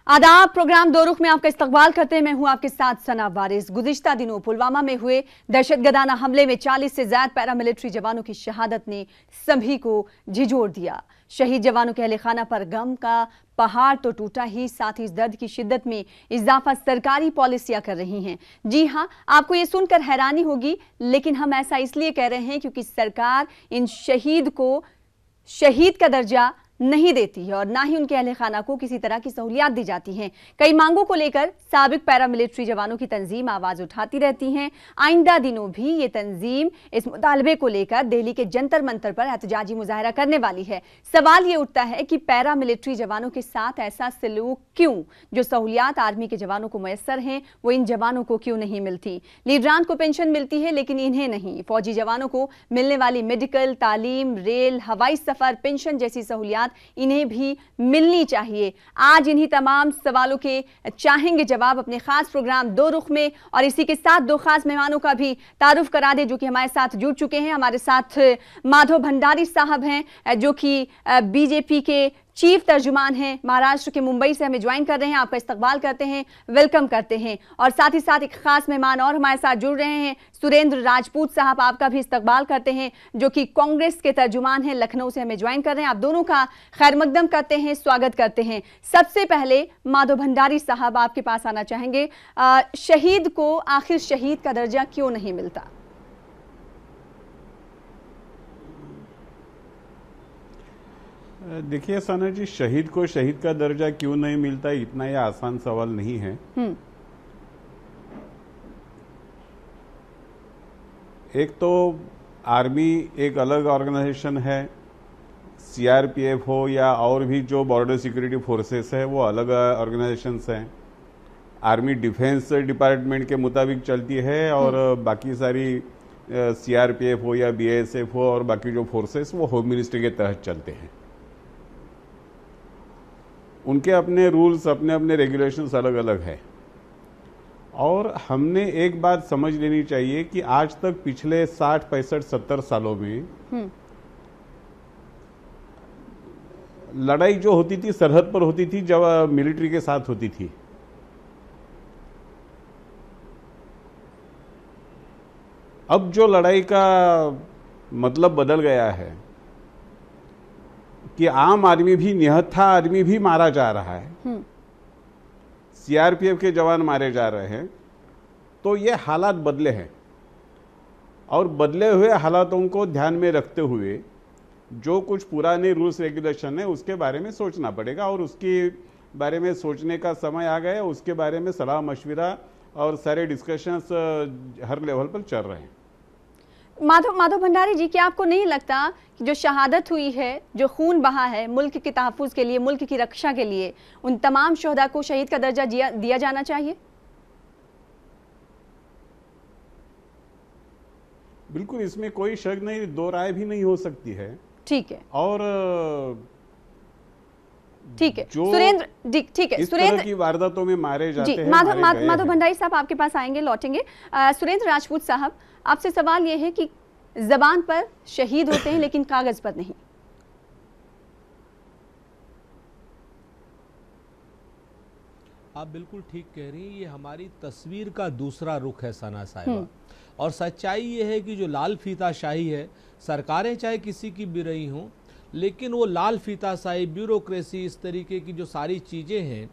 आदाब। प्रोग्राम दो रुख में आपका इस्तकबाल करते हैं। मैं हूं आपके साथ सना वारिस। गुज़िश्ता दिनों पुलवामा में हुए दहशतगर्दाना हमले में 40 से ज्यादा पैरामिलिट्री जवानों की शहादत ने सभी को झिझोड़ दिया। शहीद जवानों के अहले खाना पर गम का पहाड़ तो टूटा ही, साथ ही इस दर्द की शिद्दत में इजाफा सरकारी पॉलिसियां कर रही हैं। जी हां, आपको ये सुनकर हैरानी होगी, लेकिन हम ऐसा इसलिए कह रहे हैं क्योंकि सरकार इन शहीद को शहीद का दर्जा नहीं देती है और ना ही उनके अहले खाना को किसी तरह की सहूलियात दी जाती हैं। कई मांगों को लेकर साबिक पैरामिलिट्री जवानों की तंजीम आवाज उठाती रहती हैं। आइंदा दिनों भी ये तंजीम इस मुतालबे को लेकर दिल्ली के जंतर मंतर पर एहतजाजी मुजाहरा करने वाली है। सवाल ये उठता है कि पैरामिलिट्री जवानों के साथ ऐसा सलूक क्यों? जो सहूलियात आर्मी के जवानों को मैसर हैं वो इन जवानों को क्यों नहीं मिलती? लीडरान को पेंशन मिलती है लेकिन इन्हें नहीं। फौजी जवानों को मिलने वाली मेडिकल, तालीम, रेल, हवाई सफर, पेंशन जैसी सहूलियात इन्हें भी मिलनी चाहिए। आज इन्हीं तमाम सवालों के चाहेंगे जवाब अपने खास प्रोग्राम दो रुख में, और इसी के साथ दो खास मेहमानों का भी तारुफ करा दे जो कि हमारे साथ जुड़ चुके हैं। हमारे साथ माधव भंडारी साहब हैं जो कि बीजेपी के चीफ तर्जुमान हैं, महाराष्ट्र के मुंबई से हमें ज्वाइन कर रहे हैं। आपका इस्तकबाल करते हैं, वेलकम करते हैं। और साथ ही साथ एक खास मेहमान और हमारे साथ जुड़ रहे हैं, सुरेंद्र राजपूत साहब, आपका भी इस्तकबाल करते हैं जो कि कांग्रेस के तर्जुमान हैं, लखनऊ से हमें ज्वाइन कर रहे हैं। आप दोनों का खैर मकदम करते हैं, स्वागत करते हैं। सबसे पहले माधव भंडारी साहब आपके पास आना चाहेंगे। शहीद को आखिर शहीद का दर्जा क्यों नहीं मिलता? देखिए सना जी, शहीद को शहीद का दर्जा क्यों नहीं मिलता, इतना यह आसान सवाल नहीं है। एक तो आर्मी एक अलग ऑर्गेनाइजेशन है, सीआरपीएफ हो या और भी जो बॉर्डर सिक्योरिटी फोर्सेस है वो अलग ऑर्गेनाइजेशंस हैं। आर्मी डिफेंस डिपार्टमेंट के मुताबिक चलती है और बाकी सारी सीआरपीएफ हो या बीएसएफ हो और बाकी जो फोर्सेस वो होम मिनिस्ट्री के तहत चलते हैं। उनके अपने रूल्स, अपने अपने रेगुलेशंस अलग अलग है। और हमने एक बात समझ लेनी चाहिए कि आज तक पिछले 60, 65, 70 सालों में लड़ाई जो होती थी सरहद पर होती थी, जब मिलिट्री के साथ होती थी। अब जो लड़ाई का मतलब बदल गया है कि आम आदमी भी, निहत्था आदमी भी मारा जा रहा है, सीआरपीएफ के जवान मारे जा रहे हैं। तो ये हालात बदले हैं और बदले हुए हालातों को ध्यान में रखते हुए जो कुछ पुराने रूल्स रेगुलेशन है उसके बारे में सोचना पड़ेगा और उसके बारे में सोचने का समय आ गया। उसके बारे में सलाह मशविरा और सारे डिस्कशंस हर लेवल पर चल रहे हैं। माधव भंडारी जी, क्या आपको नहीं लगता कि जो शहादत हुई है, जो खून बहा है मुल्क के तहफ़्फ़ुज़ के लिए, मुल्क की रक्षा के लिए, उन तमाम शोहदा को शहीद का दर्जा दिया जाना चाहिए? बिल्कुल, इसमें कोई शक नहीं, दो राय भी नहीं हो सकती है। ठीक है। और ठीक है सुरेंद्र, ठीक है, इस तरह की वारदातों में मारे जाते हैं। माधव भंडारी साहब आपके पास आएंगे, लौटेंगे। सुरेंद्र राजपूत साहब, आपसे सवाल यह है कि जबान पर शहीद होते हैं लेकिन कागज पर नहीं। आप बिल्कुल ठीक कह रही हैं। ये हमारी तस्वीर का दूसरा रुख है सना साहिबा। और सच्चाई ये है कि जो लाल फीताशाही है, सरकारें चाहे किसी की भी रही हों, लेकिन वो लाल फीताशाही, ब्यूरोक्रेसी, इस तरीके की जो सारी चीज़ें हैं,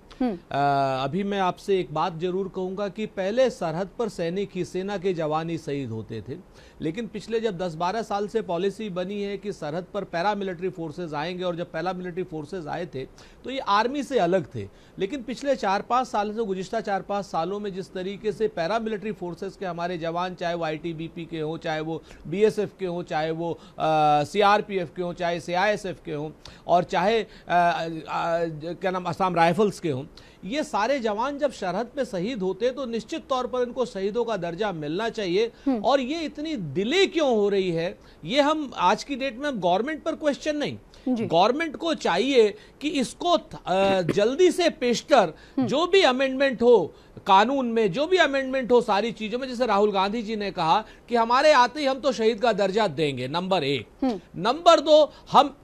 अभी मैं आपसे एक बात जरूर कहूँगा कि पहले सरहद पर सैनिक ही, सेना के जवान ही शहीद होते थे, लेकिन पिछले जब 10-12 साल से पॉलिसी बनी है कि सरहद पर पैरामिलिट्री फोर्सेज आएंगे, और जब पैरामिलिट्री फोर्सेज आए थे तो ये आर्मी से अलग थे। लेकिन पिछले 4-5 साल से, गुज़िश्ता 4-5 सालों में जिस तरीके से पैरामिलिट्री फोर्सेज के हमारे जवान, चाहे वो आईटीबीपी के हों, चाहे वो बीएसएफ के हों, चाहे वो सीआरपीएफ के हों, चाहे सीआईएसएफ के हों, और चाहे क्या नाम असम राइफल्स के हों, ये सारे जवान जब सरहद पे शहीद होते हैं तो निश्चित तौर पर इनको शहीदों का दर्जा मिलना चाहिए। और ये इतनी डिले क्यों हो रही है, ये हम आज की डेट में गवर्नमेंट पर क्वेश्चन नहीं, गवर्नमेंट को चाहिए कि इसको जल्दी से पेशतर जो भी अमेंडमेंट हो, कानून में जो भी अमेंडमेंट हो, सारी चीजों में, जैसे राहुल गांधी जी ने कहा कि हमारे आते ही हम तो शहीद का दर्जा देंगे, नंबर 1। नंबर 2, हम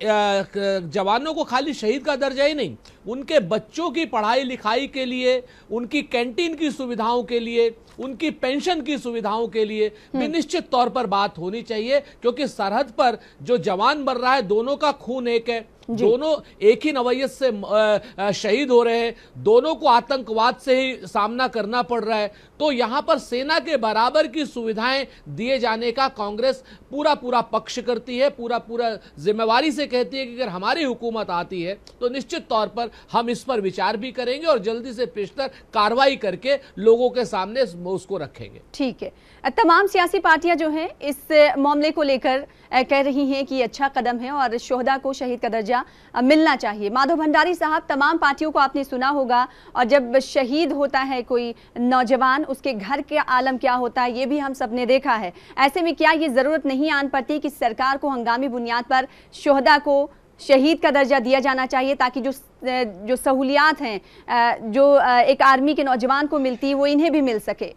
जवानों को खाली शहीद का दर्जा ही नहीं, उनके बच्चों की पढ़ाई लिखाई के लिए, उनकी कैंटीन की सुविधाओं के लिए, उनकी पेंशन की सुविधाओं के लिए भी निश्चित तौर पर बात होनी चाहिए, क्योंकि सरहद पर जो जवान मर रहा है, दोनों का खून एक है, दोनों एक ही नवैयत से शहीद हो रहे हैं, दोनों को आतंकवाद से ही सामना करना पड़ रहा है। तो यहां पर सेना के बराबर की सुविधाएं दिए जाने का कांग्रेस पूरा पूरा पक्ष करती है, पूरा पूरा जिम्मेवारी से कहती है कि अगर हमारी हुकूमत आती है तो निश्चित तौर पर हम इस पर विचार भी करेंगे और जल्दी से पेशतर कार्रवाई करके लोगों के सामने उसको रखेंगे। ठीक है, तमाम सियासी पार्टियां जो हैं इस मामले को लेकर कह रही हैं कि अच्छा कदम है और शोहदा को शहीद का दर्जा मिलना चाहिए। माधव भंडारी साहब, तमाम पार्टियों को आपने सुना होगा, और जब शहीद होता है कोई नौजवान, उसके घर के आलम क्या होता है ये भी हम सब ने देखा है। ऐसे में क्या ये जरूरत नहीं आन पड़ती कि सरकार को हंगामी बुनियाद पर शोहदा को शहीद का दर्जा दिया जाना चाहिए, ताकि जो सहूलियात हैं जो एक आर्मी के नौजवान को मिलती है वो इन्हें भी मिल सके।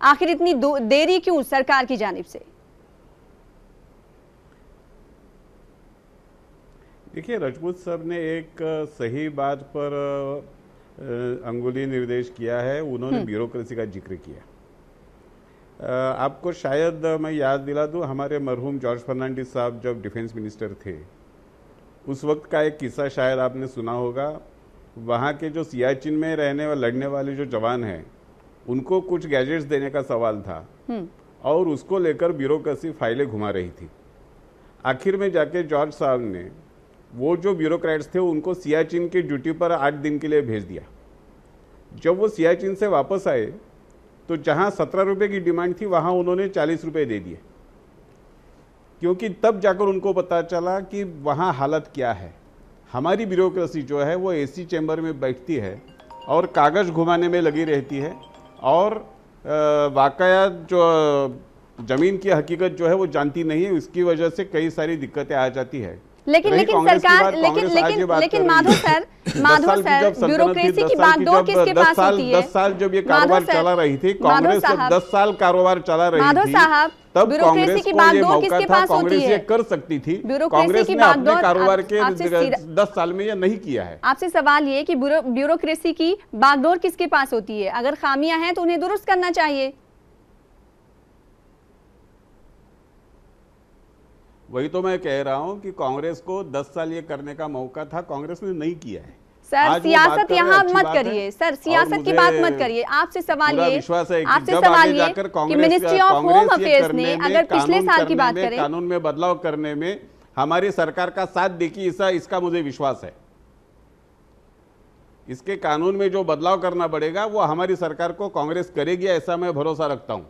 आखिर इतनी देरी क्यों सरकार की जानिब से? देखिए, रजपूत साहब ने एक सही बात पर अंगुली निर्देश किया है। उन्होंने ब्यूरोक्रेसी का जिक्र किया। आपको शायद मैं याद दिला दूं, हमारे मरहूम जॉर्ज फर्नांडिस साहब जब डिफेंस मिनिस्टर थे, उस वक्त का एक किस्सा शायद आपने सुना होगा। वहाँ के जो सियाचिन में रहने व लड़ने वाले जो जवान हैं, उनको कुछ गैजेट्स देने का सवाल था और उसको लेकर ब्यूरोक्रेसी फाइलें घुमा रही थी। आखिर में जाके जॉर्ज साहब ने वो जो ब्यूरोक्रेट्स थे उनको सियाचिन की ड्यूटी पर 8 दिन के लिए भेज दिया। जब वो सियाचिन से वापस आए तो जहां 17 रुपये की डिमांड थी वहां उन्होंने 40 रुपये दे दिए, क्योंकि तब जाकर उनको पता चला कि वहां हालत क्या है। हमारी ब्यूरोक्रेसी जो है वो एसी चैम्बर में बैठती है और कागज़ घुमाने में लगी रहती है, और वाकया जो ज़मीन की हकीकत जो है वो जानती नहीं है। उसकी वजह से कई सारी दिक्कतें आ जाती है। लेकिन सरकार लेकिन माधव सर ब्यूरोक्रेसी की बागडोर किसके पास होती है? 10 साल जब ये कारोबार चला रही थी कांग्रेस, जब 10 साल कारोबार चला रही थी तब कांग्रेस को ये मौका था, कांग्रेस ये कर सकती थी। कांग्रेस ने अपने कारोबार के 10 साल में ये नहीं किया है। आपसे सवाल ये कि ब्यूरोक्रेसी की बागडोर किसके पास होती है? अगर खामियां हैं तो उन्हें दुरुस्त करना चाहिए। वही तो मैं कह रहा हूं कि कांग्रेस को 10 साल ये करने का मौका था, कांग्रेस ने नहीं किया है। सर सियासत यहाँ मत करिए, सर सियासत की बात मत करिए। आपसे सवाल ये कि मिनिस्ट्री ऑफ होम अफेयर्स ने अगर पिछले साल की बात करें, कानून में बदलाव करने में हमारी सरकार का साथ देखी, इसका मुझे विश्वास है। इसके कानून में जो बदलाव करना पड़ेगा वो हमारी सरकार को कांग्रेस करेगी, ऐसा मैं भरोसा रखता हूं।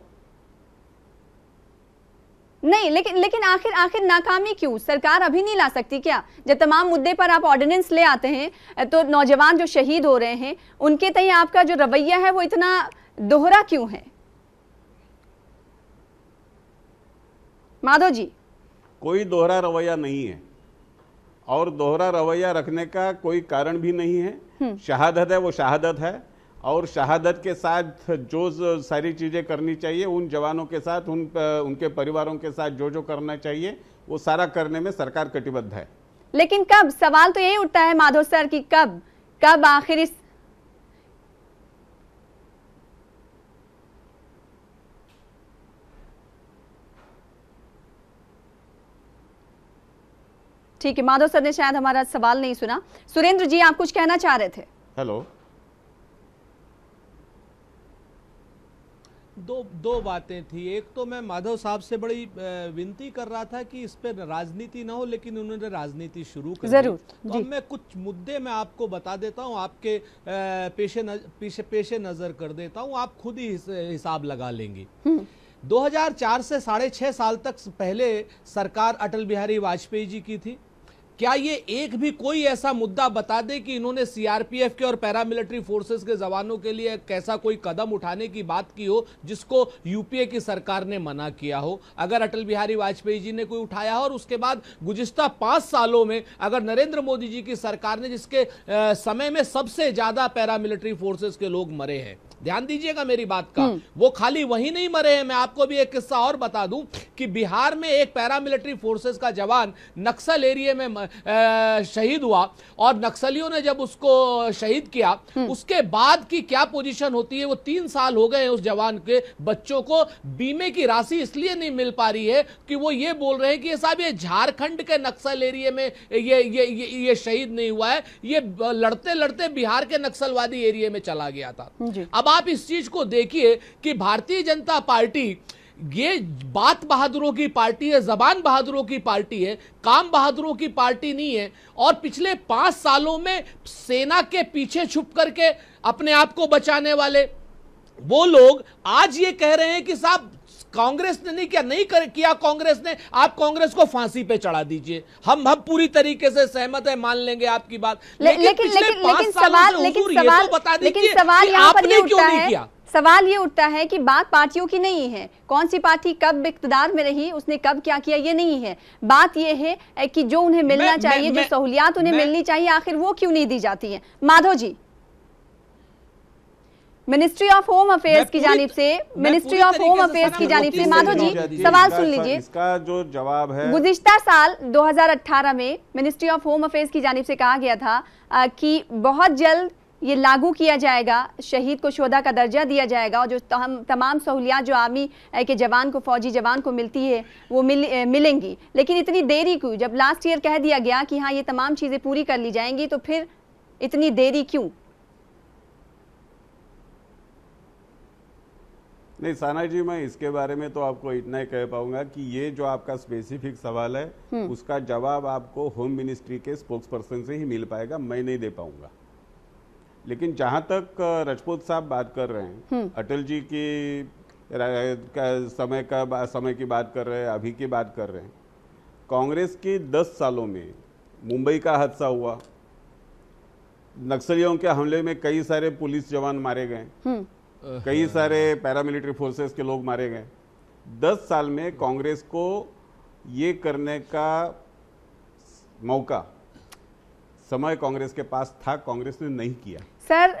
नहीं, लेकिन आखिर नाकामी क्यों? सरकार अभी नहीं ला सकती क्या? जब तमाम मुद्दे पर आप ऑर्डिनेंस ले आते हैं तो नौजवान जो शहीद हो रहे हैं उनके तय आपका जो रवैया है वो इतना दोहरा क्यों है? माधव जी, कोई दोहरा रवैया नहीं है और दोहरा रवैया रखने का कोई कारण भी नहीं है। शहादत है वो शहादत है, और शहादत के साथ जो सारी चीज़ें करनी चाहिए उन जवानों के साथ, उनके परिवारों के साथ जो करना चाहिए वो सारा करने में सरकार कटिबद्ध है। लेकिन कब? सवाल तो यही उठता है माधव सर कि कब आखिर इस ठीक है, माधव सर ने शायद हमारा सवाल नहीं सुना। सुरेंद्र जी, आप कुछ कहना चाह रहे थे? हेलो। दो बातें थी। एक तो मैं माधव साहब से बड़ी विनती कर रहा था कि इस पर राजनीति ना हो, लेकिन उन्होंने राजनीति शुरू कर दी। तो अब मैं कुछ मुद्दे मैं आपको बता देता हूं, आपके पेशे नजर कर देता हूं, आप खुद ही हिसाब लगा लेंगे। 2004 से 6.5 साल तक पहले सरकार अटल बिहारी वाजपेयी जी की थी। क्या ये एक भी कोई ऐसा मुद्दा बता दे कि इन्होंने सीआरपीएफ के और पैरामिलिट्री फोर्सेस के जवानों के लिए कैसा कोई कदम उठाने की बात की हो जिसको यूपीए की सरकार ने मना किया हो? अगर अटल बिहारी वाजपेयी जी ने कोई उठाया हो, और उसके बाद गुज़िश्ता 5 सालों में अगर नरेंद्र मोदी जी की सरकार ने, जिसके समय में सबसे ज्यादा पैरामिलिट्री फोर्सेस के लोग मरे हैं, ध्यान दीजिएगा मेरी बात का। वो खाली वही नहीं मरे हैं, मैं आपको भी एक किस्सा और बता दूं कि बिहार में एक पैरामिलिट्री फोर्सेस का जवान नक्सल एरिया में शहीद हुआ, और नक्सलियों ने जब उसको शहीद किया उसके बाद की क्या पोजीशन होती है, वो 3 साल हो गए उस जवान के बच्चों को बीमे की राशि इसलिए नहीं मिल पा रही है कि वो ये बोल रहे हैं कि साहब ये झारखंड के नक्सल एरिया में ये शहीद नहीं हुआ है, ये लड़ते लड़ते बिहार के नक्सलवादी एरिया में चला गया था। अब आप इस चीज को देखिए कि भारतीय जनता पार्टी ये बात बहादुरों की पार्टी है, जबान बहादुरों की पार्टी है, काम बहादुरों की पार्टी नहीं है। और पिछले 5 सालों में सेना के पीछे छुप करके अपने आप को बचाने वाले वो लोग आज ये कह रहे हैं कि साहब कांग्रेस ने नहीं किया कांग्रेस ने, आप कांग्रेस को फांसी पे चढ़ा दीजिए। हम पूरी तरीके से सहमत है, मान लेंगे आपकी बात। लेकिन सवाल यहाँ पर ये उठता है, सवाल ये उठता है कि बात पार्टियों की नहीं है, कौन सी पार्टी कब इक़्तिदार में रही, उसने कब क्या किया, ये नहीं है। बात ये है कि जो उन्हें मिलना चाहिए, जो सहूलियात उन्हें मिलनी चाहिए, आखिर वो क्यों नहीं दी जाती है। Madhav ji, ministry of home affairs की जानिब से, मिनिस्ट्री ऑफ होम अफेयर्स की जानिब से, माधव जी सवाल सुन लीजिए। इसका जो जवाब है, गुज़िश्ता साल 2018 में मिनिस्ट्री ऑफ होम अफेयर्स की जानिब से कहा गया था कि बहुत जल्द ये लागू किया जाएगा, शहीद को शोधा का दर्जा दिया जाएगा और जो तमाम सहूलियात जो आर्मी के जवान को, फौजी जवान को मिलती है वो मिलेंगी। लेकिन इतनी देरी क्यों? जब लास्ट ईयर कह दिया गया कि हाँ ये तमाम चीज़ें पूरी कर ली जाएंगी, तो फिर इतनी देरी क्यों? नहीं साना जी, मैं इसके बारे में तो आपको इतना ही कह पाऊंगा कि ये जो आपका स्पेसिफिक सवाल है उसका जवाब आपको होम मिनिस्ट्री के स्पोक्स पर्सन से ही मिल पाएगा, मैं नहीं दे पाऊंगा। लेकिन जहां तक राजपूत साहब बात कर रहे हैं, अटल जी की समय की बात कर रहे हैं, अभी की बात कर रहे हैं, कांग्रेस की 10 सालों में मुंबई का हादसा हुआ, नक्सलियों के हमले में कई सारे पुलिस जवान मारे गए, कई सारे पैरामिलिट्री फोर्सेस के लोग मारे गए। 10 साल में कांग्रेस को ये करने का मौका, समय कांग्रेस के पास था, कांग्रेस ने नहीं किया। सर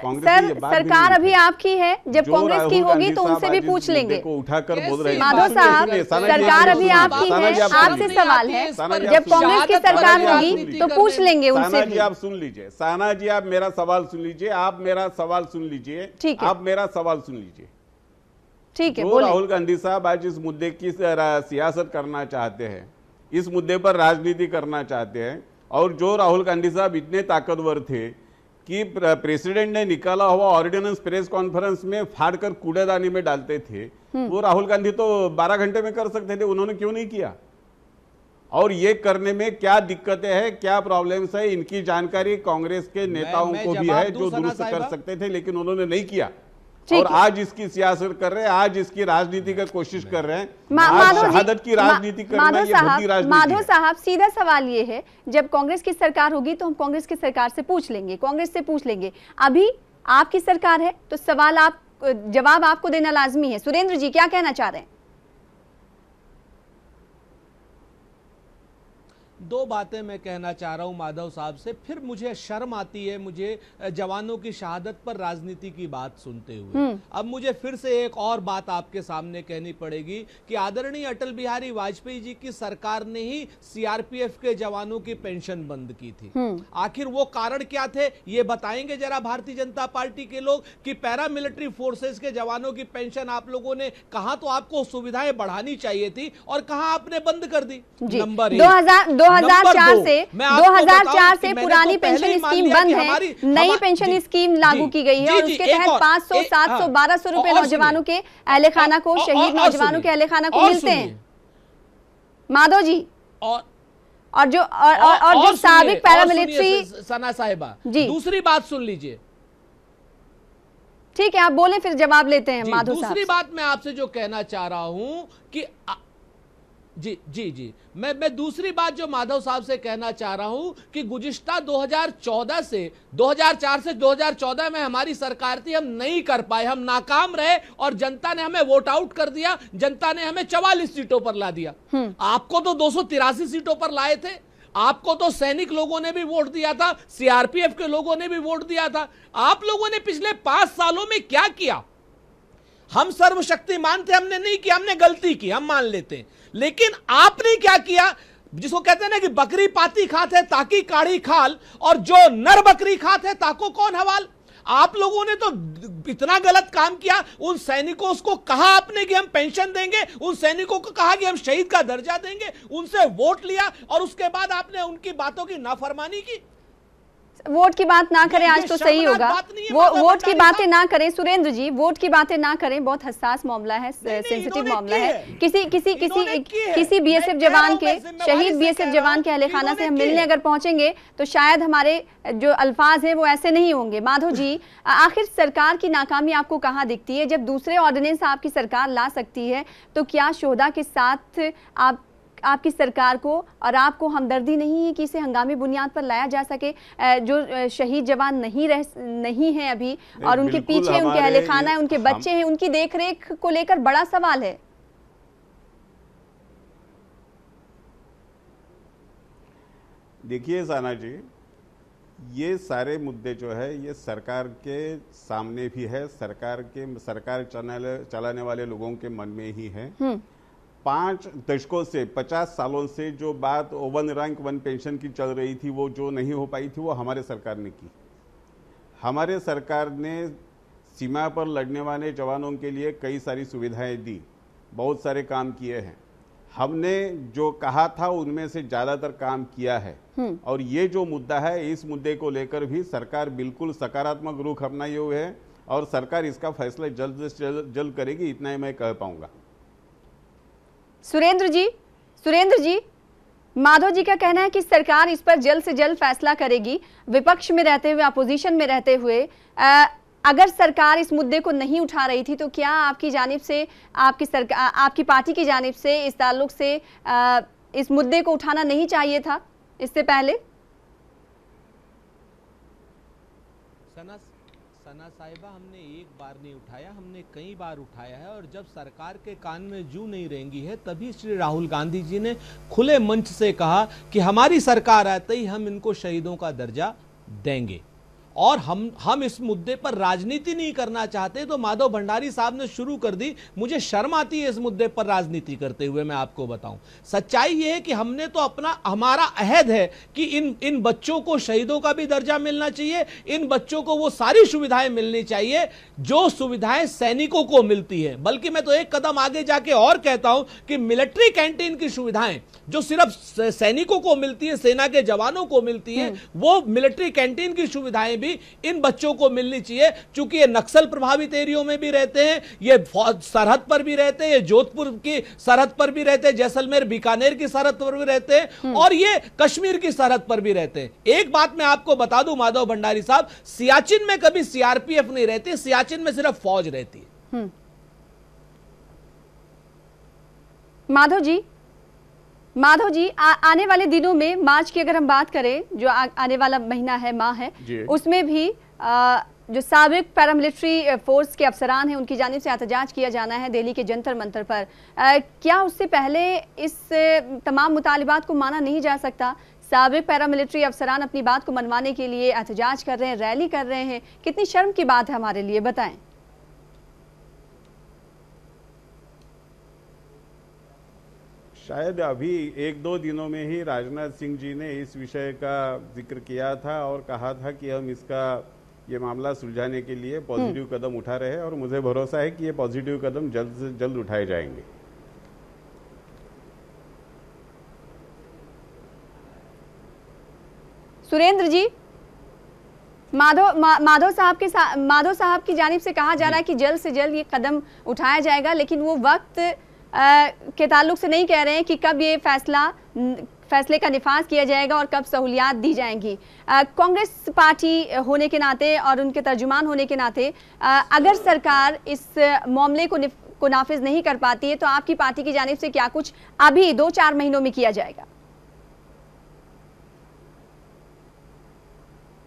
सरकार अभी आपकी है, जब कांग्रेस की होगी तो उनसे भी पूछ लेंगे। उठाकर बोल रहे हैं माधव साहब, सरकार अभी आपकी है, आपसे सवाल है, जब कांग्रेस की सरकार होगी तो पूछ लेंगे उनसे। साना जी आप सुन लीजिए, साना जी आप मेरा सवाल सुन लीजिए, आप मेरा सवाल सुन लीजिए, आप मेरा सवाल सुन लीजिए। ठीक है, राहुल गांधी साहब आज इस मुद्दे की सियासत करना चाहते हैं, इस मुद्दे पर राजनीति करना चाहते हैं, और जो राहुल गांधी साहब इतने ताकतवर थे कि प्रेसिडेंट ने निकाला हुआ ऑर्डिनेंस प्रेस कॉन्फ्रेंस में फाड़कर कूड़ेदानी में डालते थे, वो राहुल गांधी तो 12 घंटे में कर सकते थे, उन्होंने क्यों नहीं किया? और ये करने में क्या दिक्कतें हैं, क्या प्रॉब्लम्स है, इनकी जानकारी कांग्रेस के नेताओं को भी है जो दुरुस्त कर सकते थे, लेकिन उन्होंने नहीं किया। और आज इसकी सियासत कर रहे हैं, आज इसकी राजनीति की कोशिश कर रहे हैं, आज शहादत की राजनीति करना, ये भद्दी राजनीति है। माधव साहब, सीधा सवाल ये है, जब कांग्रेस की सरकार होगी तो हम कांग्रेस की सरकार से पूछ लेंगे, कांग्रेस से पूछ लेंगे। अभी आपकी सरकार है तो जवाब आपको देना लाजमी है। सुरेंद्र जी क्या कहना चाह रहे हैं? 2 बातें मैं कहना चाह रहा हूं माधव साहब से, फिर मुझे शर्म आती है मुझे जवानों की शहादत पर राजनीति की बात सुनते हुए। अब मुझे फिर से एक और बात आपके सामने कहनी पड़ेगी कि आदरणीय अटल बिहारी वाजपेयी जी की सरकार ने ही सीआरपीएफ के जवानों की पेंशन बंद की थी। आखिर वो कारण क्या थे, ये बताएंगे जरा भारतीय जनता पार्टी के लोग कि पैरामिलिट्री फोर्सेस के जवानों की पेंशन आप लोगों ने कहा तो आपको सुविधाएं बढ़ानी चाहिए थी और कहा आपने बंद कर दी। नंबर 2004 से पुरानी पेंशन स्कीम बंद है, नई पेंशन स्कीम लागू की गई है और उसके तहत 500, 700, 1200 रुपए नौजवानों के अहले खाना को, शहीद नौजवानों के अहले खाना को मिलते हैं। माधव जी, और जो साबिक पैरामिलिट्री सना साहिबा, दूसरी बात सुन लीजिए। ठीक है, आप बोले फिर जवाब लेते हैं माधव साहब। दूसरी बात मैं आपसे जो कहना चाह रहा हूं कि जी मैं दूसरी बात जो माधव साहब से कहना चाह रहा हूं कि गुज़िश्ता 2004 से 2014 में हमारी सरकार थी, हम नहीं कर पाए, हम नाकाम रहे और जनता ने हमें वोट आउट कर दिया, जनता ने हमें 44 सीटों पर ला दिया। आपको तो 283 सीटों पर लाए थे, आपको तो सैनिक लोगों ने भी वोट दिया था, सीआरपीएफ के लोगों ने भी वोट दिया था। आप लोगों ने पिछले 5 सालों में क्या किया? हम सर्वशक्तिमान थे, हमने नहीं किया, हमने गलती की, हम मान लेते हैं। लेकिन आपने क्या किया, जिसको कहते हैं ना कि बकरी पाती खाते ताकि काढ़ी खाल, और जो नर बकरी खाते ताको कौन हवाल। आप लोगों ने तो इतना गलत काम किया। उन सैनिकों को कहा आपने कि हम पेंशन देंगे, उन सैनिकों को कहा कि हम शहीद का दर्जा देंगे, उनसे वोट लिया, और उसके बाद आपने उनकी बातों की नाफरमानी की। वोट की बात ना करें, आज तो सही होगा। वो वोट की बातें ना करें सुरेंद्र जी, वोट की बातें ना करें, बहुत हसास मामला है, सेंसिटिव मामला है। किसी बीएसएफ जवान के, शहीद बीएसएफ जवान के अहले खाना से हम मिलने अगर पहुंचेंगे तो शायद हमारे जो अल्फाज है वो ऐसे नहीं होंगे। माधव जी, आखिर सरकार की नाकामी आपको कहाँ दिखती है? जब दूसरे ऑर्डिनेंस आपकी सरकार ला सकती है तो क्या शोहदा के साथ आपकी सरकार को और आपको हमदर्दी नहीं है कि इसे हंगामी बुनियाद पर लाया जा सके? जो शहीद जवान नहीं है अभी, और उनके पीछे उनके अहले खाना है, उनके बच्चे हैं, उनकी देखरेख को लेकर बड़ा सवाल है। देखिए साना जी, ये सारे मुद्दे जो है ये सरकार के सामने भी है, सरकार चलाने वाले लोगों के मन में ही है। 5 दशकों से, 50 सालों से जो बात वन रैंक वन पेंशन की चल रही थी, वो जो नहीं हो पाई थी, वो हमारे सरकार ने की। हमारे सरकार ने सीमा पर लड़ने वाले जवानों के लिए कई सारी सुविधाएं दी, बहुत सारे काम किए हैं। हमने जो कहा था उनमें से ज्यादातर काम किया है। और ये जो मुद्दा है, इस मुद्दे को लेकर भी सरकार बिल्कुल सकारात्मक रुख अपनाए हुए है, और सरकार इसका फैसला जल्द से जल्द करेगी, इतना ही मैं कह पाऊंगा। सुरेंद्र जी, माधव जी का कहना है कि सरकार इस पर जल्द से जल्द फैसला करेगी। विपक्ष में रहते हुए, अपोजिशन में रहते हुए, अगर सरकार इस मुद्दे को नहीं उठा रही थी तो क्या आपकी जानिब से, आपकी पार्टी की जानिब से इस ताल्लुक से इस मुद्दे को उठाना नहीं चाहिए था इससे पहले? सना साहिबा, हमने एक बार नहीं उठाया, हमने कई बार उठाया है। और जब सरकार के कान में जू नहीं रेंगी है, तभी श्री राहुल गांधी जी ने खुले मंच से कहा कि हमारी सरकार आते ही हम इनको शहीदों का दर्जा देंगे। और हम इस मुद्दे पर राजनीति नहीं करना चाहते। तो माधव भंडारी साहब ने शुरू कर दी। मुझे शर्म आती है इस मुद्दे पर राजनीति करते हुए। मैं आपको बताऊं, सच्चाई यह है कि हमने तो हमारा अहद है कि इन बच्चों को शहीदों का भी दर्जा मिलना चाहिए, इन बच्चों को वो सारी सुविधाएं मिलनी चाहिए जो सुविधाएं सैनिकों को मिलती है। बल्कि मैं तो एक कदम आगे जाके और कहता हूं कि मिलिट्री कैंटीन की सुविधाएं जो सिर्फ सैनिकों को मिलती है, सेना के जवानों को मिलती है, वो मिलिट्री कैंटीन की सुविधाएं भी इन बच्चों को मिलनी चाहिए। चूंकि ये नक्सल प्रभावित एरियो में भी रहते हैं, ये सरहद पर भी रहते हैं, ये जोधपुर की सरहद पर भी रहते हैं, जैसलमेर बीकानेर की सरहद पर भी रहते हैं, और ये कश्मीर की सरहद पर भी रहते हैं। एक बात मैं आपको बता दूं माधव भंडारी साहब, सियाचिन में कभी सीआरपीएफ नहीं रहती, सियाचिन में सिर्फ फौज रहती है। माधव जी, आने वाले दिनों में, मार्च की अगर हम बात करें, जो आने वाला महीना है, माह है, उसमें भी जो साबिक पैरामिलिट्री फोर्स के अफसरान हैं उनकी जानिब से एहतजाज किया जाना है दिल्ली के जंतर मंतर पर। क्या उससे पहले इस तमाम मुतालिबात को माना नहीं जा सकता? साबिक पैरामिलिट्री अफसरान अपनी बात को मनवाने के लिए एहतजाज कर रहे हैं, रैली कर रहे हैं, कितनी शर्म की बात है हमारे लिए, बताएं। शायद अभी 1-2 दिनों में ही राजनाथ सिंह जी ने इस विषय का जिक्र किया था और कहा था कि हम ये मामला सुलझाने के लिए पॉजिटिव कदम उठा रहे हैं, और मुझे भरोसा है कि ये पॉजिटिव कदम जल्द से जल्द उठाए जाएंगे। सुरेंद्र जी, माधव साहब की जानिब से कहा जा रहा है कि जल्द से जल्द ये कदम उठाया जाएगा, लेकिन वो वक्त के ताल्लुक से नहीं कह रहे हैं कि कब ये फैसले का निफाज किया जाएगा और कब सहूलियात दी जाएंगी। कांग्रेस पार्टी होने के नाते और उनके तर्जुमान होने के नाते, अगर सरकार इस मामले को नाफिज नहीं कर पाती है तो आपकी पार्टी की जानिब से क्या कुछ अभी 2-4 महीनों में किया जाएगा?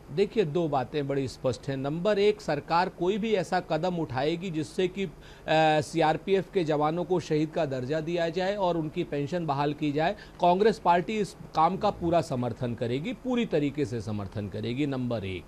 देखिए, 2 बातें बड़ी स्पष्ट हैं। नंबर 1, सरकार कोई भी ऐसा कदम उठाएगी जिससे कि सीआरपीएफ के जवानों को शहीद का दर्जा दिया जाए और उनकी पेंशन बहाल की जाए, कांग्रेस पार्टी इस काम का पूरा समर्थन करेगी, पूरी तरीके से समर्थन करेगी। नंबर 1।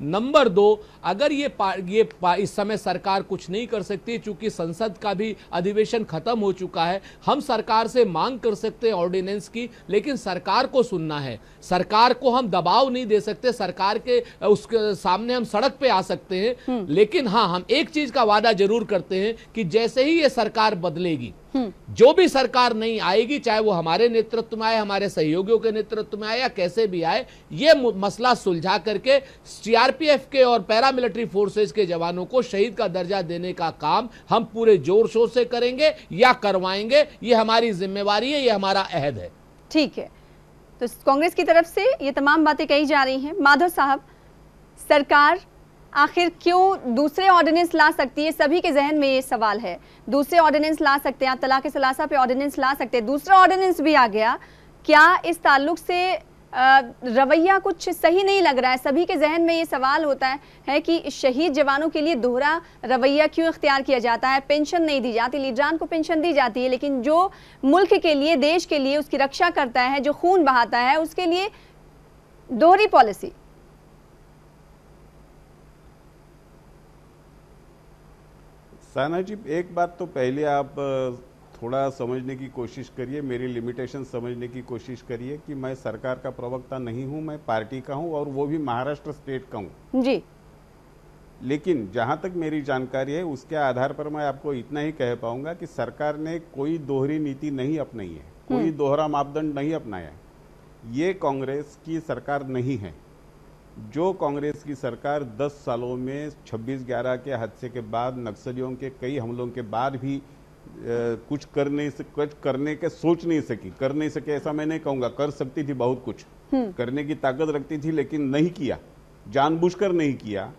नंबर 2, अगर इस समय सरकार कुछ नहीं कर सकती, चूंकि संसद का भी अधिवेशन खत्म हो चुका है, हम सरकार से मांग कर सकते हैं ऑर्डिनेंस की, लेकिन सरकार को सुनना है। सरकार को हम दबाव नहीं दे सकते, सरकार के उसके सामने हम सड़क पे आ सकते हैं, लेकिन हाँ, हम एक चीज का वादा जरूर करते हैं कि जैसे ही ये सरकार बदलेगी, जो भी सरकार नहीं आएगी, चाहे वो हमारे नेतृत्व में आए, हमारे सहयोगियों के नेतृत्व में आए या कैसे भी आए, ये मसला सुलझा करके सीआरपीएफ के और पैरामिलिट्री फोर्सेस के जवानों को शहीद का दर्जा देने का काम हम पूरे जोर शोर से करेंगे या करवाएंगे। ये हमारी जिम्मेवारी है, ये हमारा अहद है। ठीक है, तो कांग्रेस की तरफ से ये तमाम बातें कही जा रही हैं। माधव साहब, सरकार आखिर क्यों दूसरे ऑर्डिनेंस ला सकती है? सभी के जहन में ये सवाल है। दूसरे ऑर्डिनेंस ला सकते हैं, आप तलाक सलासा पे ऑर्डिनेंस ला सकते हैं, दूसरा ऑर्डिनेंस भी आ गया, क्या इस ताल्लुक से रवैया कुछ सही नहीं लग रहा है? सभी के जहन में ये सवाल होता है कि शहीद जवानों के लिए दोहरा रवैया क्यों इख्तियार किया जाता है? पेंशन नहीं दी जाती, लीडरान को पेंशन दी जाती है, लेकिन जो मुल्क के लिए, देश के लिए उसकी रक्षा करता है, जो खून बहाता है, उसके लिए दोहरी पॉलिसी। साना जी, एक बात तो पहले आप थोड़ा समझने की कोशिश करिए, मेरी लिमिटेशन समझने की कोशिश करिए कि मैं सरकार का प्रवक्ता नहीं हूं, मैं पार्टी का हूं, और वो भी महाराष्ट्र स्टेट का हूं जी। लेकिन जहां तक मेरी जानकारी है उसके आधार पर मैं आपको इतना ही कह पाऊंगा कि सरकार ने कोई दोहरी नीति नहीं अपनाई है, कोई दोहरा मापदंड नहीं अपनाया है। ये कांग्रेस की सरकार नहीं है। जो कांग्रेस की सरकार 10 सालों में 26/11 के हादसे के बाद, नक्सलियों के कई हमलों के बाद भी कुछ करने के सोच नहीं सकी, कर नहीं सके ऐसा मैं नहीं कहूँगा, कर सकती थी, बहुत कुछ करने की ताकत रखती थी, लेकिन नहीं किया, जानबूझकर नहीं किया।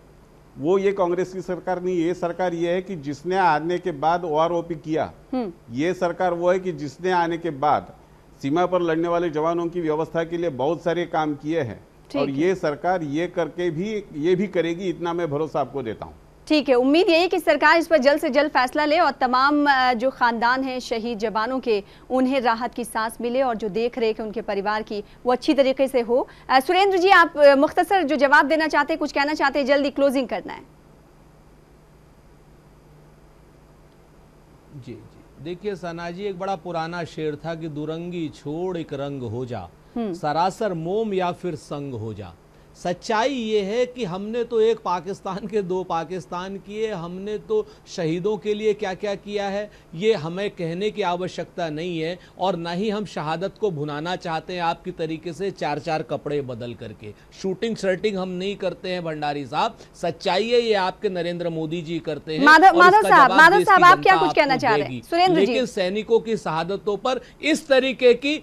वो ये कांग्रेस की सरकार नहीं है। ये सरकार ये है कि जिसने आने के बाद ओआरओपी किया। ये सरकार वो है कि जिसने आने के बाद सीमा पर लड़ने वाले जवानों की व्यवस्था के लिए बहुत सारे काम किए हैं, और ये सरकार ये करके भी ये भी करेगी, इतना मैं भरोसा आपको देता हूँ। ठीक है, उम्मीद यही कि सरकार इस पर जल्द से जल्द फैसला ले और तमाम जो खानदान हैं शहीद जवानों के, उन्हें राहत की सांस मिले और जो देख रेख है उनके परिवार की, वो अच्छी तरीके से हो। सुरेंद्र जी, आप मुख्तसर जो जवाब देना चाहते हैं, कुछ कहना चाहते हैं, जल्दी क्लोजिंग करना है। जी जी, देखिए सना जी, एक बड़ा पुराना शेर था कि दुरंगी छोड़ एक रंग हो जा, सरासर मोम या फिर संग हो जा। सच्चाई ये है कि हमने तो एक पाकिस्तान के 2 पाकिस्तान किए, हमने तो शहीदों के लिए क्या क्या किया है, ये हमें कहने की आवश्यकता नहीं है, और ना ही हम शहादत को भुनाना चाहते हैं आपकी तरीके से 4-4 कपड़े बदल करके। शूटिंग शर्टिंग हम नहीं करते हैं भंडारी साहब, सच्चाई है ये आपके नरेंद्र मोदी जी करते हैं। माधव साहब, आप क्या कुछ कहना चाह रहे हैं? सुरेंद्र जी, लेकिन सैनिकों की शहादतों पर इस तरीके की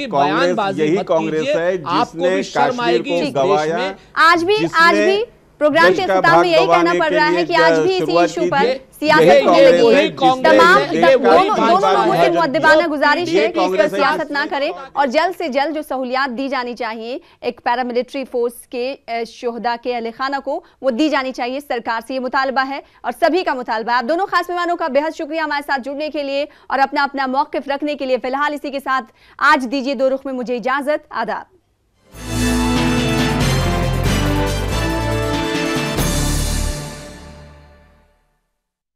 बयानबाजी यही मत कांग्रेस कीजिए, है आपको भी जिसने शर्म आएगी कश्मीर इस को देश गवाया। में। आज भी प्रोग्राम के इख्तिताम में यही कहना पड़ रहा है कि आज भी इसी इशू पर सियासत होने लगी है। दोनों लोगों से मुअद्दिबाना गुजारिश है कि इस पर सियासत ना करें और जल्द से जल्द जो सहूलियात दी जानी चाहिए एक पैरामिलिट्री फोर्स के शोहदा के अहले खाना को, वो दी जानी चाहिए। सरकार से ये मुतालबा है और सभी का मुतालबा है। आप दोनों खास मेहमानों का बेहद शुक्रिया हमारे साथ जुड़ने के लिए और अपना अपना मौक़िफ़ रखने के लिए। फिलहाल इसी के साथ आज दीजिए 2 रुख में मुझे इजाजत। आदाब।